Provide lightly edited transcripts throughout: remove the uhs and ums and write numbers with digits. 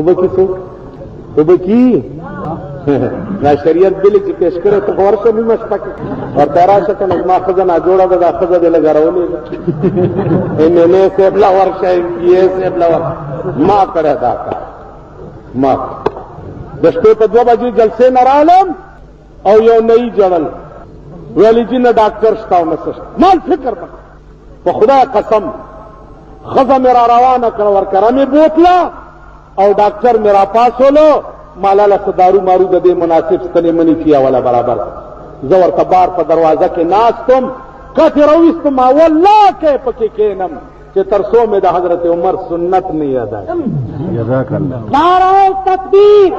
خوبه کی څوک خوبه کی دا شریعت بلی چې پیش کړی ته خو ورشه نیمه شپه کې ورته راشه که نه زما ښځه ناجوړه ده دا ښځه دې لږه راولې ده MLA صاحب له ورشه MPA صاحب له ورشه ما کړی دا کار ما د شپې په 2 بجې جلسې نه رالم او یو نئی جړل ویلې چې نه ډاکټر شته او نه څه شته مال فکر نه په خدای قسم ښځه مې را روانه کړه ورکره مې بوتله او ډاکټر مې را پاسولو مالاله څه دارو مارو د دې مناسب ستنې منې کیا والا برابر زه ورته بار په دروازه کې ناستم کتې راویستم والله کې پکې کېنم چې تر څو مې د حضرت عمر سنت نه یاده جزاک الله نعرہ تکبیر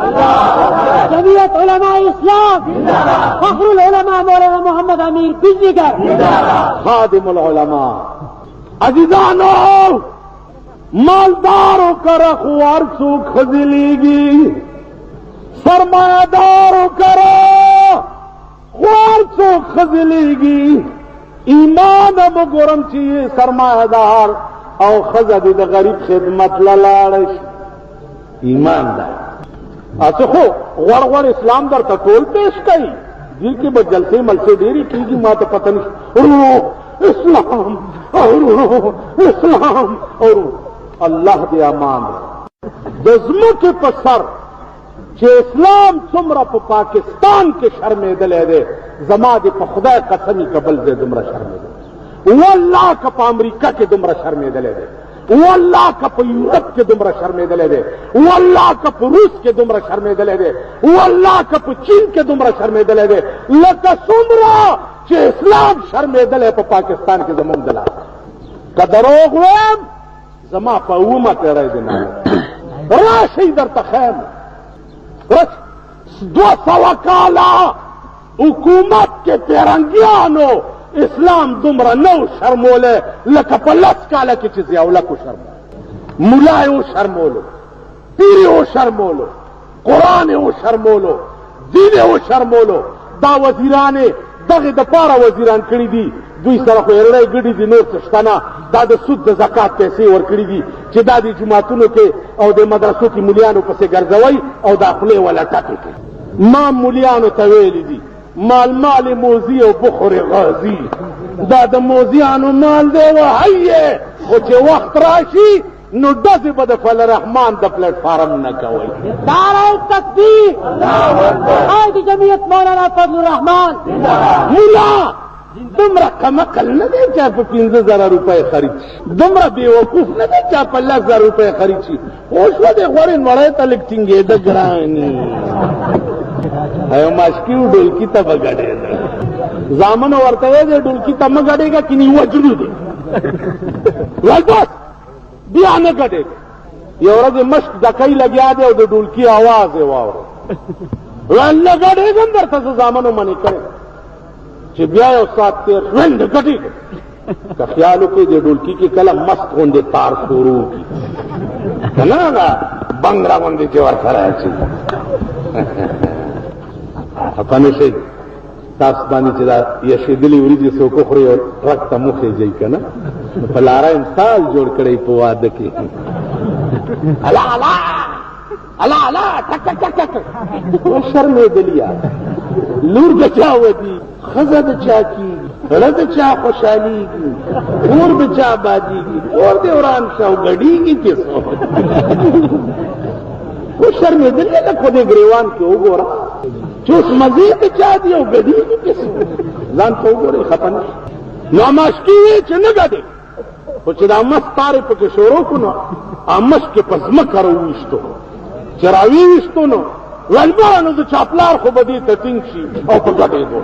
جمعیت علماء اسلام فخر العلماء مولانا محمد امیر بجلیگر خادم العلماء عزیزانو مالداروں کا رخوار سوکھ خزلیگی سرمایداروں کرو خوار سوکھ خزلیگی ایمان اب گرم چیئے سرمایدار او خزد دا غریب خدمت للارش ایمان دا ایسا خو غور غور اسلام در تا ٹول پیش کئی جی کی با جلسے ملسے دیری کی گی ما تا پتہ نہیں اسلام اور اسلام اور اللہ دے امان دزمو کے پسر چې اسلام څومره په پاکستان کې شرمېدلی دی زما دې په خدای قسمي کبل دی دومره شرمېدلی والله که په امریکا کې دومره شرمېدلی دی والله که په یورپ کې دومره شرمېدلی دی والله که په روس کې دومره شرمېدلی دی والله که په چین کې دومره شرمېدلی دی لکه څومره چې اسلام شرمېدلی په پاکستان کې زموږ د لاسه که دروغ ویم زما په 9 پیړۍ دی نه راشئ درته خیم 200 کالا حکومت کے پیرنگیانو اسلام دمرا نو شرمولے لکا پا 10 کالا کی چیزی اولا کو شرمولو ملائیو شرمولو پیریو شرمولو قرآنیو شرمولو دینیو شرمولو دا وزیرانے دغی دا پارا وزیران کری دی دوی سره خو یرړی ګډي دي نور څه شته نه دا د سود د زکات پیسې ورکړي دي چې دا د جوماتونو کې او د مدرسو کې مولیانو پسې ګرځوئ او دا خولې ولا ټکې کوي ما مولیانو ته ویلي دي مال موزي او بخور غازي دا د موزیانو مال دی وهیې خو چې وخت راشي نو ډزې به د فل رحمان د پلیټ فارم نه کوئ نعرہ تکبیر قائد جمعیت مولانا فضل الرحمان مولا دمرا کمقل نه دی چې په 15000 روپۍ خرید شي دمرا بیوقوف نه دی چې په 10000 روپۍ خرید شي اوس و دې غوړې وړې ته لږ ټینګېده ګرانې ایو ماشکیو ډولکی ته به ګډېده زامن ورته وی دی ډولکی ته مه ګډېږه کني وجلو دی ول بس بیا نه ګډېږه یو ورځ مشک ډکۍ لګیا دی او د ډولکی اواز یې واوره ول نه ګډېږم درته زه زامنو منې کړی چې بیا یو سات تیر رنډ ګټي که خیال وکړي د ډولکي کې کله مست غوندې تار شروع کړي که نه هغه بنګړه غوندې چې ورسره اچي خفه نه شئ تاسو باندې چې دا یشېدلې وریجې څوک وخوري او ټرک ته مخېږئ که نه نو په لاره مثال جوړ کړی په واده کې الله الله الله الله ټک ټک ټک وشرمېدلي لور د چا ودي خزه د چا کیږي زړه د چا خوشحالېږي کور د چا آبادېږي کور دې وران شه او ګډېږي کیسو وشرمېدلې ده خو دې ګریوان کې وګوره چې اوس مزې د چا دي او ګډېږي کیسو ځان ته وګورئ خفه نه نو ماشکي وې چې نه ګډې خو چې دا مس تارې پکې شروع کړو نو مشک کې په ځمکه راوویشتو چې راویویشتو نو ولبانو د چاپلار خو به دې ته ټینګ شي او په ګډېدو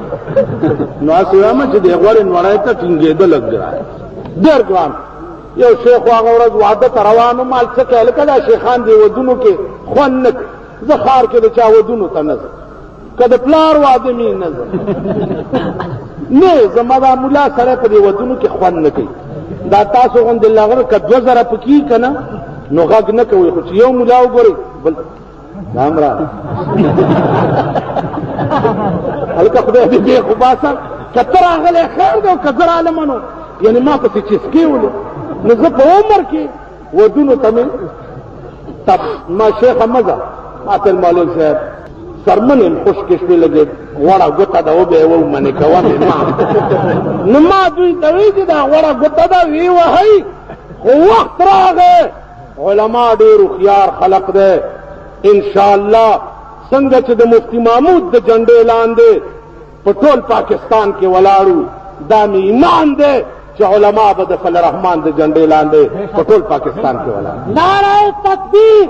نو هسې وایم چې دې غوړې نوړی ته ټینګېده لږ ګران ډېر ګران یو شیخ هغه ورځ واده ته روان وم هلته کې هلکه دا شیخان دې ودونو کې خوند نه کوي زه ښار کې د چا ودونو ته نه ځم که د پلار واده مې نه ځم نه زما دا ملا سره په دې ودونو کې خوند نه کوي دا تاسو غوندې لغړ که 2000 پکې که نه نو غږ نه کوئ خو چې یو ملا وګورئ بل نام را هلکه خدای دې بې خو باسه که ته راغلی خیر دی او که زه رالمه نو یعنې ما پسې چسکې ولو نو زه په عمر کې ودونو ته مې تب ما شیخ مزه ماته مولوی صاحب سرمن خوش کشوی لګي وړه ګوته دا وبه و منی کوه ما نو ما دوی ته وی دا وړه ګوته دا وی وهي خو وخت راغی علما ډېر خيار خلق ده ان شاء الله څنګه چې د مفتی محمود د جنډې لاندې په ټول پاکستان کې ولاړو دا مې ایمان ده چې علما به د فضل الرحمن د جنډې لاندې په ټول پاکستان کې ولاړ. نعرہ تکبیر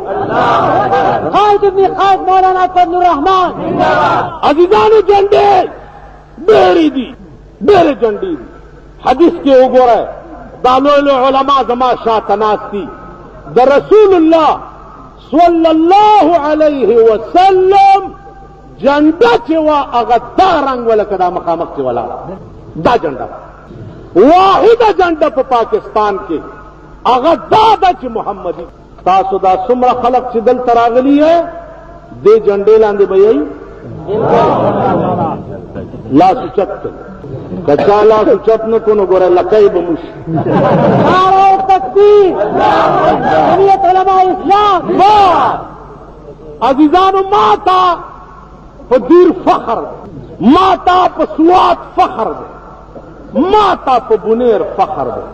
خالد ابن خالد مولانا فضل الرحمن. عزیزانو جنډې ډېرې دي ډېرې جنډې دي حدیث کې وګورئ دا لوی لوی علما زما شاته ناست دي د رسول الله صلی الله علیه وسلم جنډه چې وا هغه دا رنګ ولکه دا مخامخ چې ولاړه دا جنډه واحده جنډه په پاکستان کې هغه دا ده چې محمدي. تاسو دا څومره خلق چې دلته راغلي ہے دې جنډې لاندې به یې لاس اوچت کچا لاس اوچت نه کو نو ګوره لکۍ به موشي. نعرہ تکبیر جمعیت علماء اسلام. عزیزانو ما تا په دیر فخر ما تا په سوات فخر ده ما تا په بنیر فخر ده.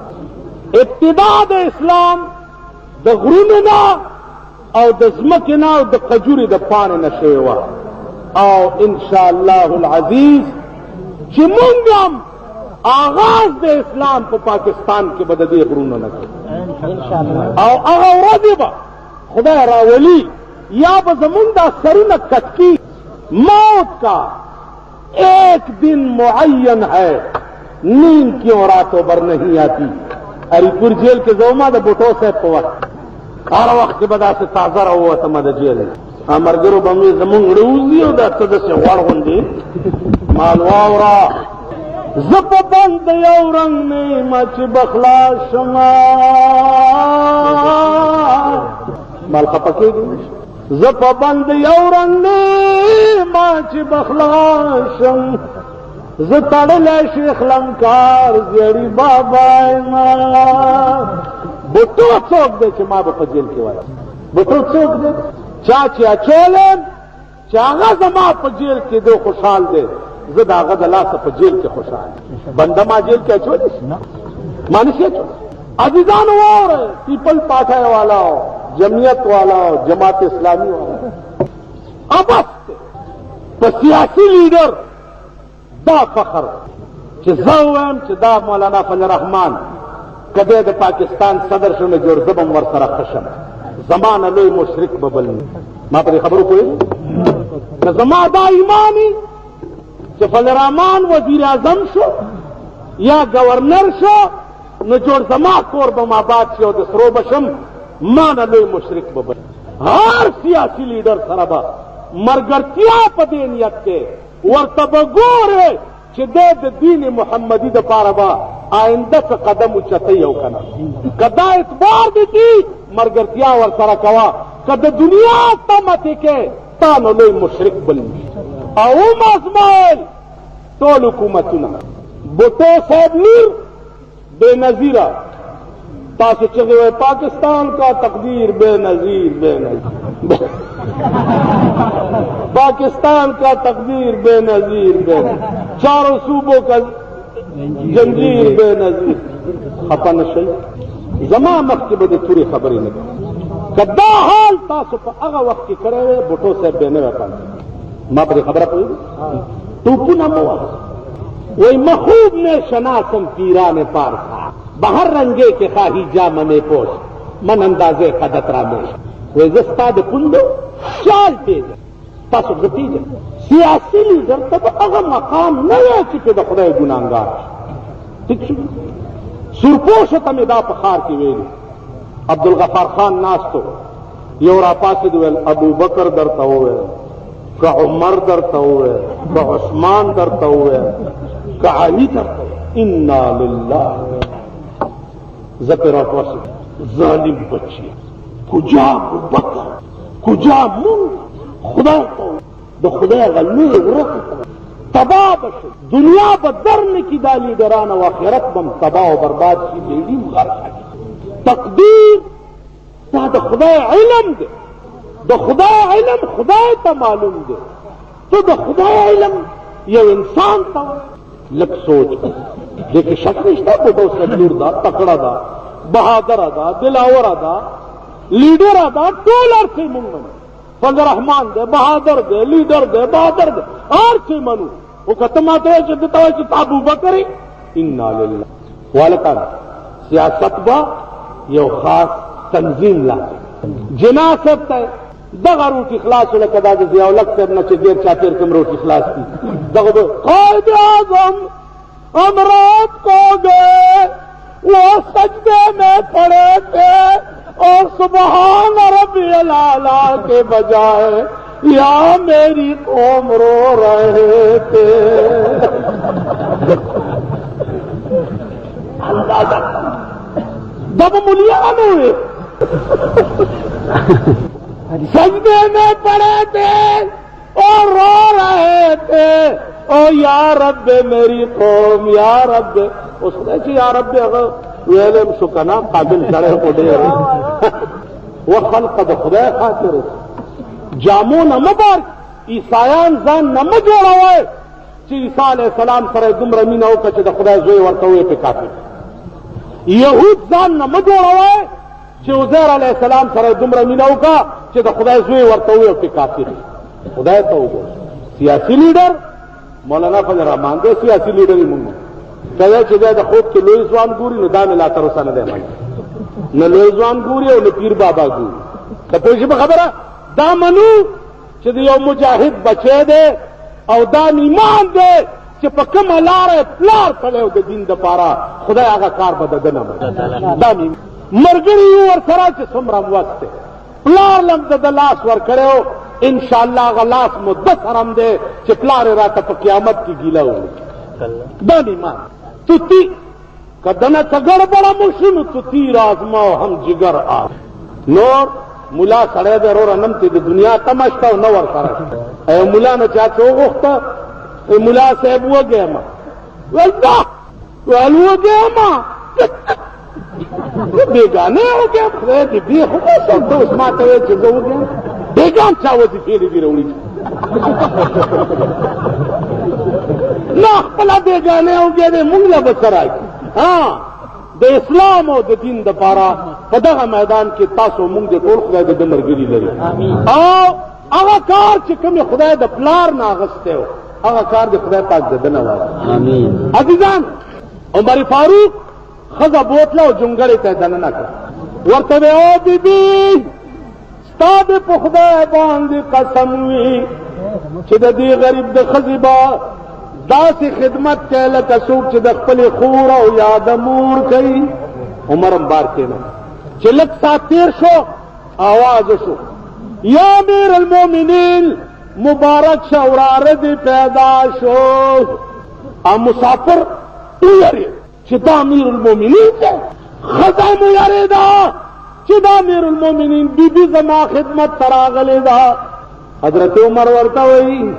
ابتدا د اسلام د غرونو نه او د ځمکې نه او د قجوري د پاڼې نه شوې وه او ان شاء الله العزیز چې مونږ هم آغاز د اسلام په پاکستان کې به د دې غرونو نه کوو او هغه ورځې به خدای راولي یا به زمونږ دا سرونه کټکي. موت کا ایک دن معین ہے نیند کیوں راتوں بھر نہیں آتی. علی پور جیل کے زوما دا بوٹو صاحب په وخت هر وخت کې به داسې تازه راووتمه د جیل ملګرو به مې زمونږ روزي او دا ته داسې غوړ غوندې مال واوره زه په بند یو رنګ نه ما چې بخلا شما مال خپه کېږي زه په بند یو رنګ نه ما چې بخلا شم زه تړلی شیخ لنکار زیړي بابا ما. بوټو څوک دی چې ما به په جیل کې وایم بوټو څوک دی چا چې اچولم چې هغه زما په جیل کې دی خوشحال دی زه د هغه د لاسه په جیل کې خوشحال بنده ما جیل کې اچولی ما نشي اچولی. عزیزانو واورئ پیپل پارټۍ والا جمعیت والا جماعت اسلامی والا ابس په سیاسي لیډر دا فخر چې زه وایم چې دا مولانا فضل الرحمن کدی د پاکستان صدر شو نه جوړ زبم ور سره خشم زمانه لوی مشرک ببل ما په خبرو کوی که زما دا ایمانی چې فضل الرحمن وزیر اعظم شو یا گورنر شو نو جوړ زما کور به ما آباد شي او د سرو بشم ما نه لوی مشرک ببل. هر سیاسي لیډر سره به مرګرتیا په دې نیت کې ورته به ګورې چې د دین محمدي دپاره به آینده څه قدم اوچتوي او که نه که دا اعتبار دې کي مرګرتیا ورسره کوه که د دنیا تمه تې کې تا نو لوی مشرک بل او ازمایل ټول حکومتونه بوټو صاحب لور بے نظیرہ تاسو چغې وای پاکستان کا تقدیر بے نظیر بے نظیر پاکستان کا تقدیر بے نظیر بے نظیر چاروں صوبوں کا جنجیر بے نظیر خفه نشئ زما مخکې به د تورې خبرې نه کوي که دا حال تاسو په هغه وخت کې کړی وی بوټو صاحب بې نه وی پاتې ما پرې خبره پوهېږي ټوپونه مه وهه وی مخوب میں شناسم پیران پارسا بہر رنگے کے خواہی جام میں پوش من اندازے قدت رامیش وی زستا دے پندو چال پیجا تاسو گتیجا سیاسی لیڈر تب اغا مقام نیا چکے دا خدای گناہگار ٹھیک شو سرپوشتا میں دا پخار کی ویلی عبدالغفار خان ناستو یورا پاسی دویل ابو بکر درتا ہوئے کہ عمر درتا ہوئے کہ عثمان درتا ہوئے کہ علی درتا ہوئے انا للہ ذکر اٹواسی ظالم بچی کجا ابو بکر کجا من خدا کو دو خدا غلوی ورق تباہ بشو دنیا بدرن کی دا لیڈران و آخرت بم تباہ و برباد کی لیڈی مغرقہ تقدیر دا د خدای علم دی، د خدای علم خدای ته معلوم دی، تو د خدای علم یو انسان ته لږ سوچ دې کې شک نشته. بوټه اوس لور دا تکړه ده، بهادره ده، دلاوره ده، لیډره ده، ټول هر څه مونږ منو. فضل رحمان دی، بهادر دی، لیډر دی، بهادر دی، هر څه منو. او که ته ما ته وایې چې ده ته وایې چې ته ابوبکر یې، انا لله. والکان سیاست به یو خاص تنظیم لا جنا صاحب ته دغه روټي خلاص لکه دا د ضیاءالحق صاحب نه چې ډېر چاپېر کوم روټي خلاص دي. دغه به قائد اعظم ہم رات کو گئے وہ سجدے میں پڑے تھے اور سبحان ربی الاعلیٰ کے بجائے یا میری قوم رو رہے تھے. اندازہ جب ملیان ہوئے سجدے میں پڑے تھے اور رو رہے تھے او یا رب میری قوم یا رب. اس نے کہ یا رب اگر ویلم شکنا قابل کھڑے کو ډېر وہ خلق د خدای خاطر جامو نه مبار عیسایان ځان نه جوړوي چې عیسی علیه السلام سره دومره مینه وکړه چې د خدای زوی ورته وایي په کافر. یهود ځان نه جوړوي چې عزیر علیه السلام سره دومره مینه وکړه چې د خدای زوی ورته وایي په کافر. خدای ته وګوره سیاسي لیډر مولانا فضل الرحمان دی، سیاسي لیډر یې مونږ کله چې د خوب کې لوی ځوان ګوري نو دا مې لا تر اوسه نه دی مني، نه لوی ځوان ګوري او نه پیر بابا ګوري. ته پوه شې په خبره؟ دا منو چې د یو مجاهد بچی دی او دا ایمان دی چې په کومه لاره پلار کړی او د دین دپاره خدای هغه کار به د ده نه مني. دا ملګري یو ورسره چې څومره موست دی، پلار لم د ده لاس ورکړی و انشاءالله هغه لاس مدثر هم دی چې پلار یې راته په قیامت کې ګیله وکړي. دا ایمان توتی که دنه څه ګړبړه مو شي نو توتی رازما او هم جګر آ نور ملا سړی دی وروره نن ته د دنیا تمه شته او نه ورسره شته. ایو ملا نه چا څه وغوښته ملا صاحب وږیم ویل دا ویل وږیم بېګانه وږیم خدای دې بې خو ته اوس ما ته وایې چې زه وږیم بېګان چا وظیفې دې راوړي نه خپله بېګانې وږی دی مونږ له به څه راکړي. د اسلام او د دین دپاره په دغه میدان کې تاسو مونږ د ټول خدای د ده ملګري لري او هغه کار چې کوم خدای د پلار نه اخیستی و هغه کار د خدای پاک د ده نه واخلي. عزیزان عمر فاروق ښځه بوتله او جونګړې ته یې دننه کړه ورته وې او بیبي ستا دې په خدای باندې قسم وي چې د دې غریب د ښځې به داسې خدمت کوي لکه څوک چې د خپلې خور او یا د مور کوي. عمر هم بار کېنه چې لږ ساعت تېر شو آواز شو یا امیر المؤمنین مبارک شه وراره دې پیدا شو. مسافر ویرې چې دا امیر المؤمنین دی، ښځه مو یارېده چې دا امیر المؤمنین بیبي زما خدمت ته راغلې ده. حضرت عمر ورته وایي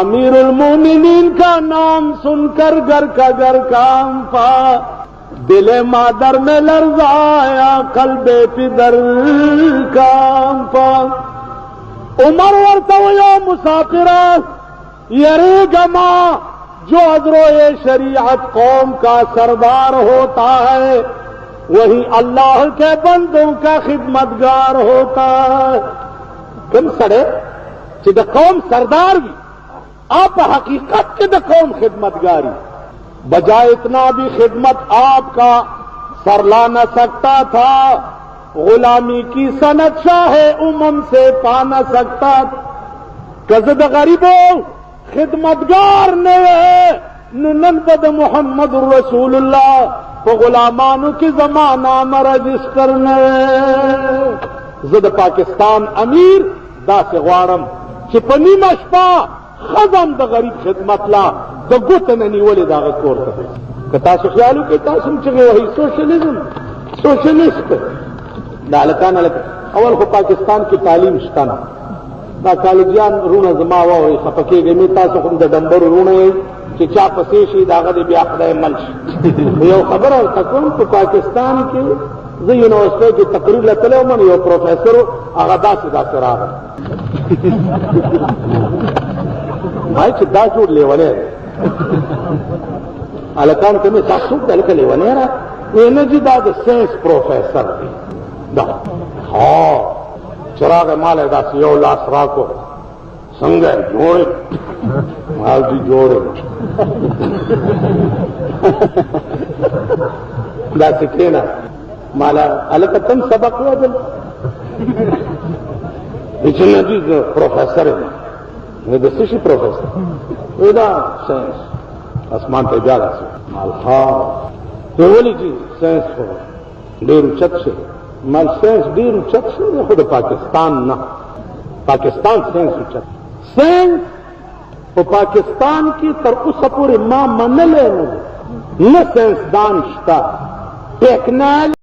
امیر المؤمنین کا نام سن کر گھر کا گھر کانپا دل مادر میں لرزایا قلب پدر کانپا. عمر ورته وایي مسافرہ یریگا ماں جو ادروئے شریعت قوم کا سردار ہوتا ہے وہی اللہ کے بندوں کا خدمتگار ہوتا ہے. کم سڑے چې د قوم سردار وي آپ حقیقت کے د قوم خدمتگاری بجائے اتنا بھی خدمت آپ کا سر لا نہ سکتا تھا غلامی کی سنت شاہ امم سے پا نہ سکتا. کزد غریبوں خدمتگار نے نن بد محمد رسول اللہ په غلامانو کی زمانہ مرجسٹر نے. زد پاکستان امیر دا سے غوارم چې په نیمه شپه خزم د غریب خدمت لا د ګوته نه نیولې دغه کور ته. که تاسو خیال وکړئ تاسو هم چغې وهئ سوشلیزم سوشلیست دا هلکان اول خو پاکستان کې تعلیم شته نه. دا کالجیان رونه زما واورئ خفه کېږئ مې تاسو خو د ډمبرو رونه یئ چې چا پسې شي د هغه دې بیا خدای مل شي. یو خبره ورته کوم په پاکستان کې زه یونیورسټۍ کې تقریر له تللی وم یو پروفیسر هغه داسې راغی وایي چې دا جوړ لیونی دی هلکانو ته مې تاسو څوک دی هلکه لیونی را ویې نه جي دا د ساینس پروفیسر دی دا چې راغی ما له داسې یو لاس راکړو څنګه یې جوړ یې ما جي جوړ یې داسې کښېنه مالا هلکه تم سبق ویه دلته وایي چې نه جي زه پروفیسر یم وایي د څه شي پروفیسر وایي دا ساینس اسمان ته بیا داسې وایي ولې چې ساینس خو ډېر اوچت شي مال ساینس ډېر اوچت شي خو د پاکستان نه پاکستان ساینس اوچت ساینس په پاکستان کې تر اوسه پورې ما منلی نه دی نه ساینسدان شته ټیکنالوژي